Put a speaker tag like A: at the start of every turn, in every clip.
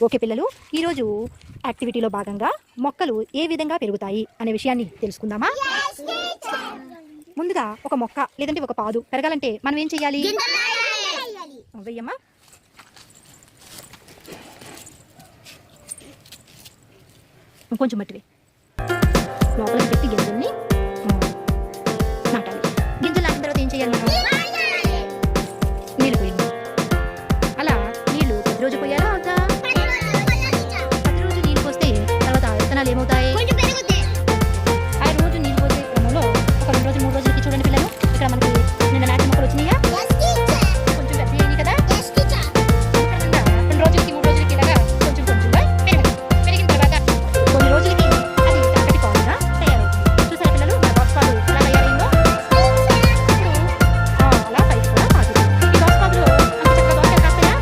A: Okay పిల్లలు, ఈరోజు యాక్టివిటీలో భాగంగా మొక్కలు ఏ విధంగా పెరుగుతాయి అనే విషయాన్ని తెలుసుకుందామా? ముందుగా ఒక మొక్క లేదంటే ఒక పాదు పెరగాలంటే మనం ఏం చెయ్యాలి? వెయ్యమ్మా. కొంచెం మట్టివే లోపలికి పెట్టి గింజల్ని నాటాలి. గింజలు నాటిన తర్వాత ఏం చేయాలి? మనం నీళ్ళు పోయింది. అలా నీళ్లు ప్రతిరోజు పోయాలా అవుతా? ప్రతిరోజు నీళ్ళు పోస్తే తర్వాత విత్తనాలు ఏమవుతాయి? ఆ రోజు నీళ్ళు పోసే క్రమంలో ఒక 2 రోజులు 3 రోజులకి చూడండి పిల్లలు, ఇక్కడ మనకి నిన్న నాటిన మొక్కలు వచ్చినాయా? కొంచెం పెద్ద అయ్యాయి కదా. ఇక్కడ 2 రోజులకి 3 రోజులకి ఇలాగా కొంచెం కొంచెంగా పెరిగిన తర్వాత కొన్ని రోజులకి అది చక్కటి పాలుగా తయారవుతుంది. చూసారా పిల్లలు, మన బాక్స్ పాలు ఎలా తయారైందో? అలా పైకి కూడా పాకుతుంది. ఈ బాక్స్ పాకులో అంత చక్కగా దోసకాయలు కాస్తాయా?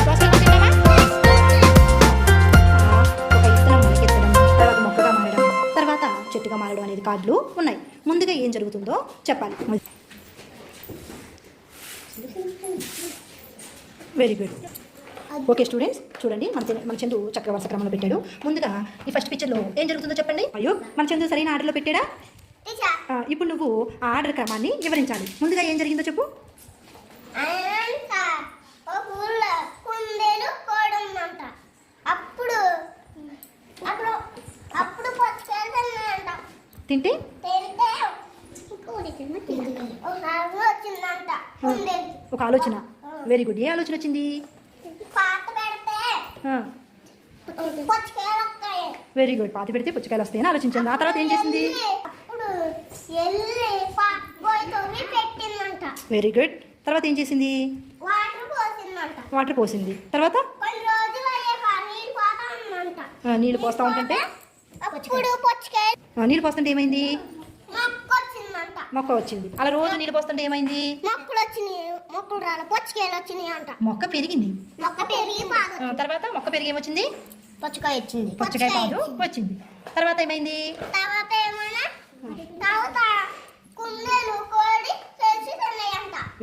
A: దోసకాయలు తింటావా? ఒక విత్తనం మొలకెత్తడం, తర్వాత మొక్కగా మారడం, తర్వాత చెట్టుగా మారడం అనేది కార్డులు ఉన్నాయి. ముందుగా ఏం జరుగుతుందో చెప్పాలి. Very good. ఓకే స్టూడెంట్స్, చూడండి మన చందు చక్కగా వరుస క్రమంలో పెట్టాడు. ముందుగా ఈ ఫస్ట్ పిక్చర్లో ఏం జరుగుతుందో చెప్పండి. అయ్యో, మన చందు సరైన ఆర్డర్లో పెట్టాడా? ఇప్పుడు నువ్వు ఆ ఆర్డర్ క్రమాన్ని వివరించాలి. ముందుగా ఏం జరిగిందో చెప్పు. తింటే ఒక ఆలోచన. Very good. ఏ ఆలోచన వచ్చింది? Very good. పాతి పెడితే పుచ్చకాయలు వస్తాయని ఆలోచించింది. ఆ తర్వాత ఏం చేసింది? Very good. తర్వాత ఏం చేసింది? వాటర్ పోసింది. తర్వాత నీళ్ళు పోస్తా ఉంటుంటే నీళ్ళు పోస్తుంటే ఏమైంది? మొక్క వచ్చింది. అలా రోజు నీళ్ళు పోస్తుంటే ఏమైంది? మొక్క పెరిగింది. తర్వాత మొక్క పెరిగి ఏమొచ్చింది?
B: పుచ్చకాయ వచ్చింది.
A: పుచ్చకాయ పాదు వచ్చింది. తర్వాత ఏమైంది?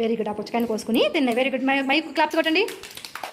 A: Very good. ఆ పుచ్చకాయని కోసుకుని తిన్నాయి. Very good. మైక్ క్లాప్స్ కొట్టండి.